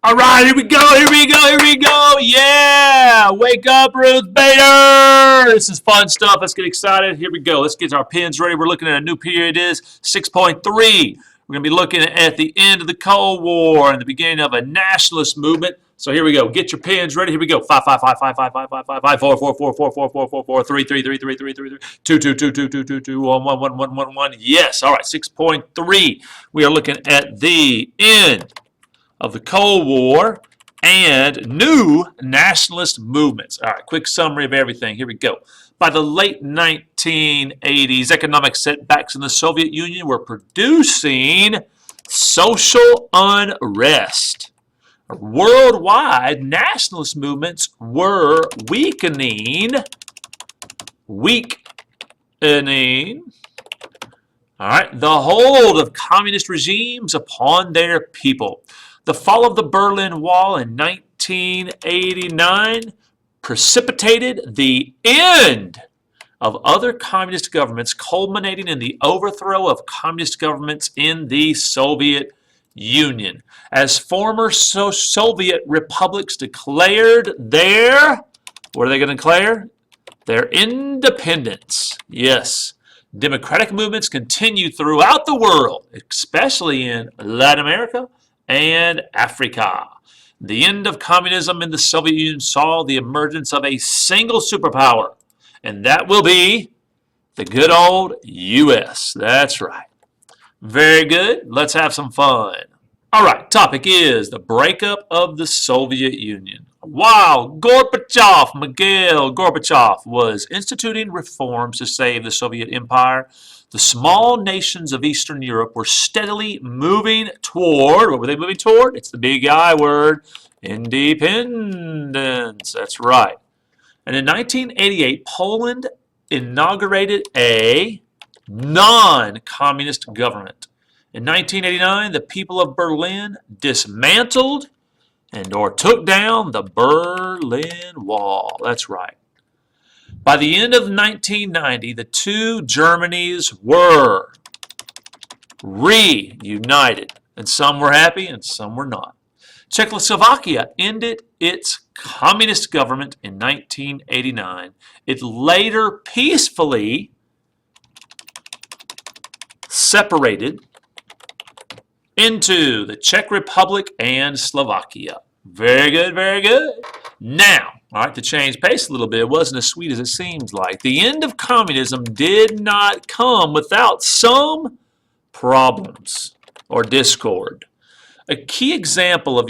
All right, here we go, here we go, here we go. Yeah, wake up, Ruth Bader. This is fun stuff. Let's get excited. Here we go. Let's get our pens ready. We're looking at a new period. It is 6.3. We're going to be looking at the end of the Cold War and the beginning of a nationalist movement. So here we go. Get your pens ready. Here we go. 5, 5, 5, 5, 5, 5, 5, 5, 5, 4, 4, 4, 4, 4, 4, 4, 4, 3, 3, 3, 3, 3, 3, 3, 2, 2, 2, 2, 2, 2, 2, 1, 1, 1, 1, 1, 1. Yes. All right. 6.3. We are looking at the end of the Cold War and new nationalist movements. All right, quick summary of everything. Here we go. By the late 1980s, economic setbacks in the Soviet Union were producing social unrest. Worldwide, nationalist movements were weakening. All right, the hold of communist regimes upon their people. The fall of the Berlin Wall in 1989 precipitated the end of other communist governments, culminating in the overthrow of communist governments in the Soviet Union. As former Soviet republics declared their, what are they going to declare? Their independence. Yes. Democratic movements continue throughout the world, especially in Latin America and Africa. The end of communism in the Soviet Union saw the emergence of a single superpower, and that will be the good old U.S. That's right. Very good. Let's have some fun. All right, topic is the breakup of the Soviet Union. While Mikhail Gorbachev was instituting reforms to save the Soviet Empire, the small nations of Eastern Europe were steadily moving toward, what were they moving toward? It's the big I word, independence. That's right. And in 1988, Poland inaugurated a non-communist government. In 1989, the people of Berlin dismantled or took down the Berlin Wall. That's right. By the end of 1990, the two Germanys were reunited, and some were happy and some were not. Czechoslovakia ended its communist government in 1989. It later peacefully separated into the Czech Republic and Slovakia. Very good, very good. Now, all right, to change pace a little bit, it wasn't as sweet as it seems like. The end of communism did not come without some problems or discord. A key example of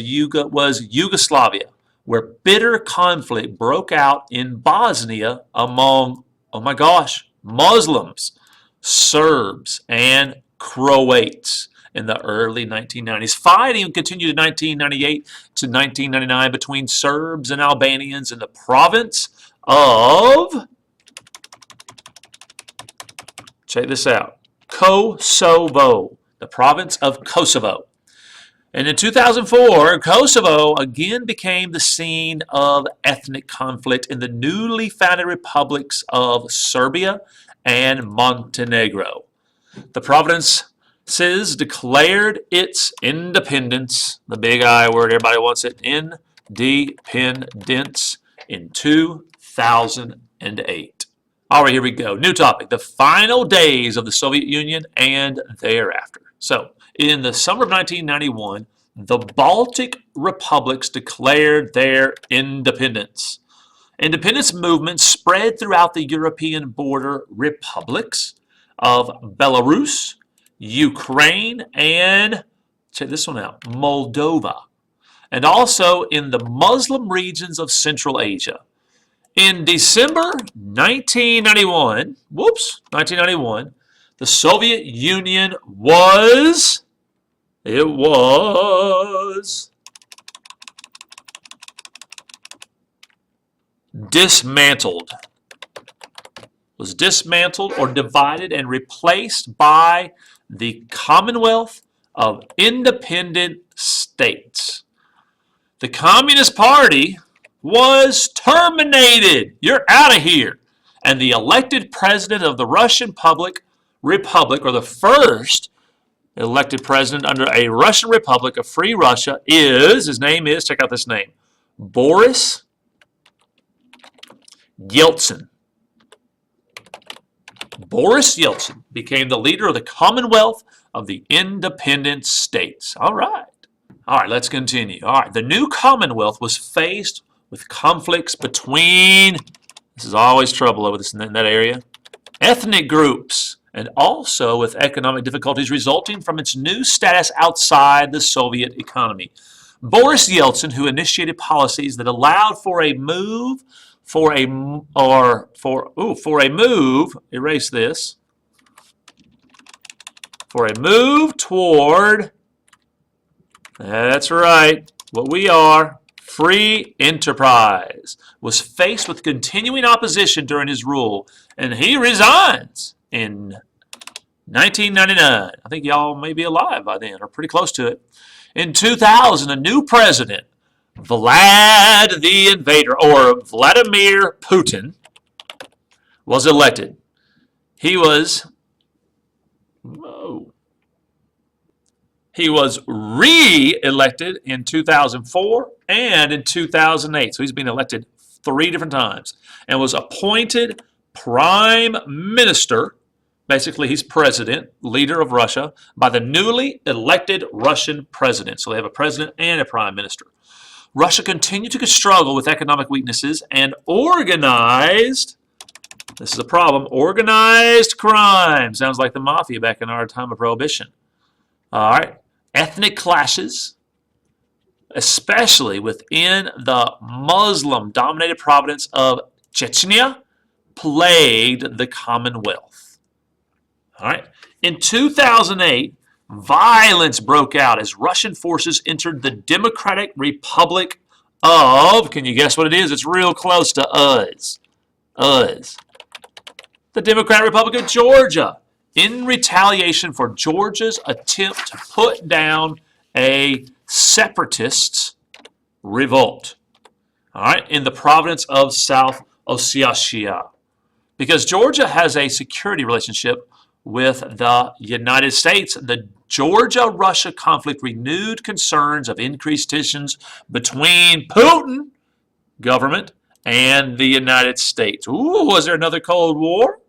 was Yugoslavia, where bitter conflict broke out in Bosnia among, oh my gosh, Muslims, Serbs, and Croats in the early 1990s. Fighting continued in 1998 to 1999 between Serbs and Albanians in the province of, check this out, Kosovo, the province of Kosovo. And in 2004, Kosovo again became the scene of ethnic conflict in the newly founded republics of Serbia and Montenegro. The provinces declared its independence, the big I word, everybody wants it, independence, in 2008. All right, here we go. New topic, the final days of the Soviet Union and thereafter. So, in the summer of 1991, the Baltic republics declared their independence. Independence movements spread throughout the European border republics of Belarus, Ukraine, and, check this one out, Moldova, and also in the Muslim regions of Central Asia. In December 1991, the Soviet Union was dismantled. Was dismantled or divided and replaced by the Commonwealth of Independent States. The Communist Party was terminated. You're out of here. And the elected president of the Russian Republic, or the first elected president under a Russian Republic, a free Russia, is, his name is, check out this name, Boris Yeltsin. Boris Yeltsin became the leader of the Commonwealth of the Independent States. All right, let's continue. All right, the new Commonwealth was faced with conflicts between, this is always trouble over this in that area, ethnic groups, and also with economic difficulties resulting from its new status outside the Soviet economy. Boris Yeltsin, who initiated policies that allowed for a move erase this, for a move toward, that's right, what we are, free enterprise, was faced with continuing opposition during his rule, and he resigns in 1999. I think y'all may be alive by then, or pretty close to it. In 2000, a new president, Vlad the Invader, or Vladimir Putin, was elected. He was re-elected in 2004 and in 2008. So he's been elected 3 different times and was appointed prime minister. Basically, he's president, leader of Russia, by the newly elected Russian president. So they have a president and a prime minister. Russia continued to struggle with economic weaknesses and organized, this is a problem, organized crime. Sounds like the mafia back in our time of Prohibition. All right, ethnic clashes, especially within the Muslim-dominated province of Chechnya, plagued the Commonwealth. All right, in 2008, violence broke out as Russian forces entered the Democratic Republic of, can you guess what it is? It's real close to us. The Democratic Republic of Georgia, in retaliation for Georgia's attempt to put down a separatist revolt, all right, in the province of South Ossetia. Because Georgia has a security relationship with the United States, the Georgia-Russia conflict renewed concerns of increased tensions between Putin government and the United States. Ooh, was there another Cold War?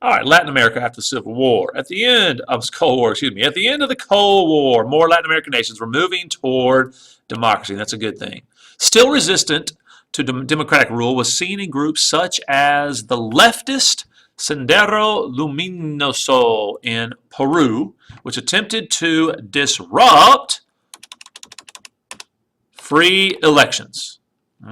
All right, Latin America after the Civil War. At the end of the Cold War, more Latin American nations were moving toward democracy. That's a good thing. Still resistant to democratic rule was seen in groups such as the leftist Sendero Luminoso in Peru, which attempted to disrupt free elections.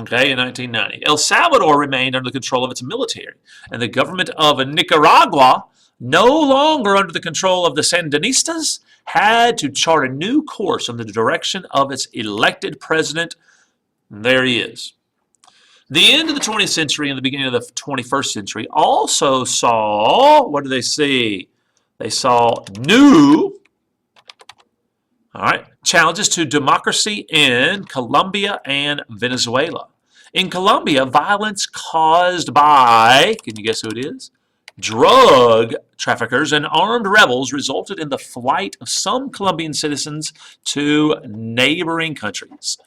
Okay, in 1990. El Salvador remained under the control of its military, and the government of Nicaragua, no longer under the control of the Sandinistas, had to chart a new course in the direction of its elected president. And there he is. The end of the 20th century and the beginning of the 21st century also saw, what did they see? They saw new, challenges to democracy in Colombia and Venezuela. In Colombia, violence caused by, can you guess who it is? Drug traffickers and armed rebels resulted in the flight of some Colombian citizens to neighboring countries.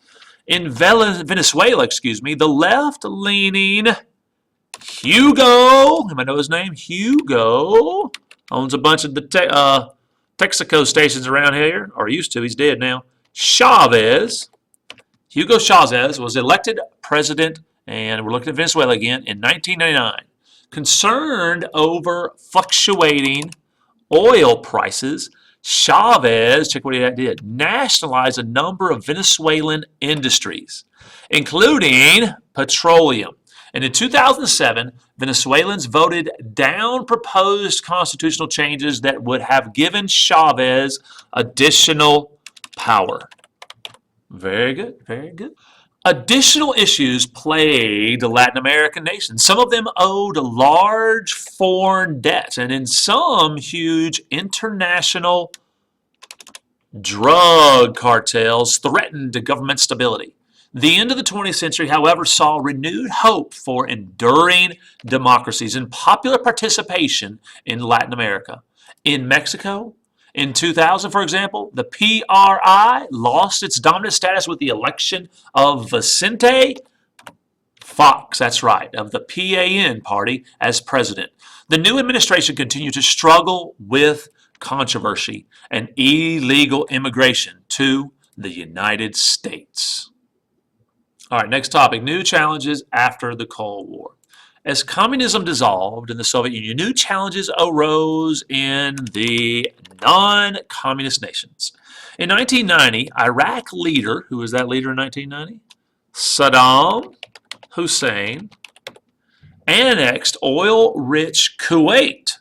In Venezuela, the left-leaning Hugo, you might know his name, Hugo, owns a bunch of the Texaco stations around here, or used to, he's dead now. Hugo Chavez was elected president, and we're looking at Venezuela again, in 1999. Concerned over fluctuating oil prices, Chavez, check what he did, nationalized a number of Venezuelan industries, including petroleum. And in 2007, Venezuelans voted down proposed constitutional changes that would have given Chavez additional power. Very good, very good. Additional issues plagued Latin American nations. Some of them owed large foreign debts, and in some, huge international drug cartels threatened government stability. The end of the 20th century, however, saw renewed hope for enduring democracies and popular participation in Latin America. In Mexico, In 2000, for example, the PRI lost its dominant status with the election of Vicente Fox, that's right, of the PAN party as president. The new administration continued to struggle with controversy and illegal immigration to the United States. All right, next topic, new challenges after the Cold War. As communism dissolved in the Soviet Union, new challenges arose in the non-communist nations. In 1990, Iraq leader, who was that leader in 1990? Saddam Hussein, annexed oil-rich Kuwait,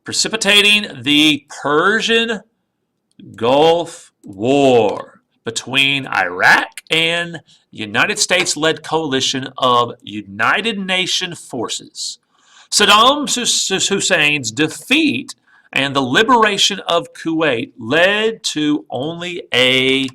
precipitating the Persian Gulf War between Iraq and United States-led coalition of United Nations forces. Saddam Hussein's defeat and the liberation of Kuwait led to only a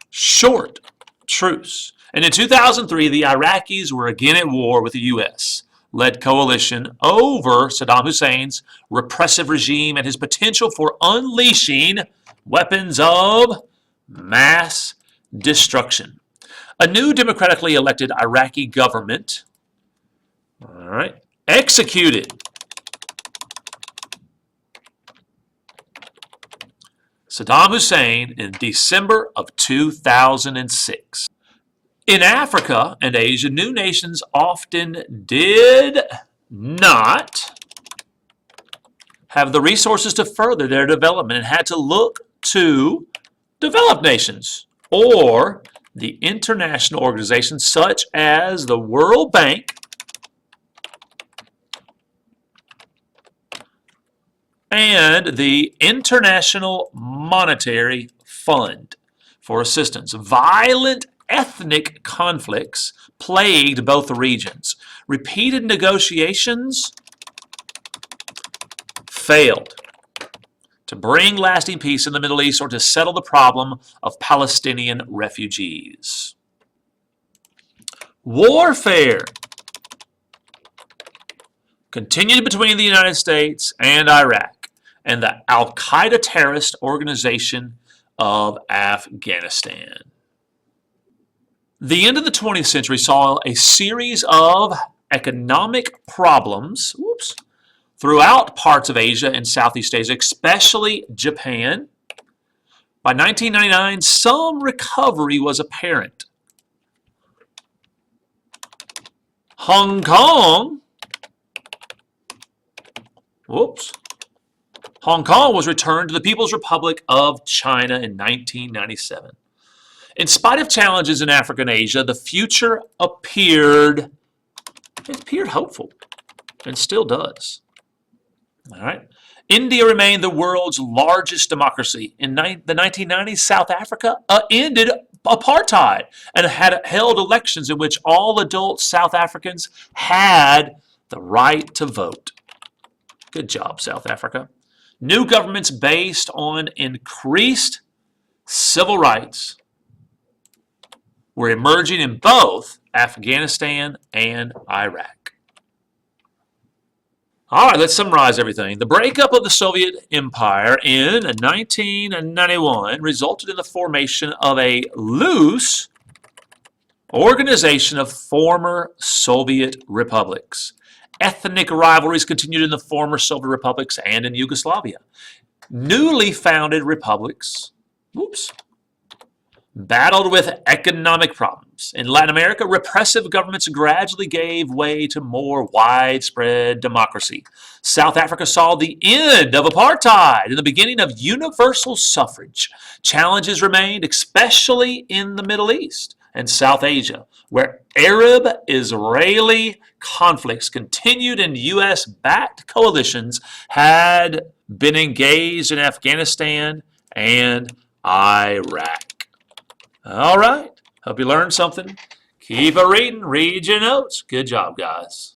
short truce. And in 2003, the Iraqis were again at war with the U.S.-led coalition over Saddam Hussein's repressive regime and his potential for unleashing weapons of mass destruction. A new democratically elected Iraqi government, executed Saddam Hussein in December of 2006. In Africa and Asia, new nations often did not have the resources to further their development and had to look to developed nations or the international organizations such as the World Bank and the International Monetary Fund for assistance. Violent ethnic conflicts plagued both regions. Repeated negotiations failed to bring lasting peace in the Middle East or to settle the problem of Palestinian refugees. Warfare continued between the United States and Iraq and the Al-Qaeda terrorist organization of Afghanistan. The end of the 20th century saw a series of economic problems throughout parts of Asia and Southeast Asia, especially Japan. By 1999, some recovery was apparent. Hong Kong was returned to the People's Republic of China in 1997. In spite of challenges in Africa and Asia, the future appeared hopeful, and still does. All right. India remained the world's largest democracy. In the 1990s, South Africa ended apartheid and had held elections in which all adult South Africans had the right to vote. Good job, South Africa. New governments based on increased civil rights were emerging in both Afghanistan and Iraq. All right, let's summarize everything. The breakup of the Soviet Empire in 1991 resulted in the formation of a loose organization of former Soviet republics. Ethnic rivalries continued in the former Soviet republics and in Yugoslavia. Newly founded republics, battled with economic problems. In Latin America, repressive governments gradually gave way to more widespread democracy. South Africa saw the end of apartheid and the beginning of universal suffrage. Challenges remained, especially in the Middle East and South Asia, where Arab-Israeli conflicts continued and U.S.-backed coalitions had been engaged in Afghanistan and Iraq. All right. Hope you learned something. Keep it reading. Read your notes. Good job, guys.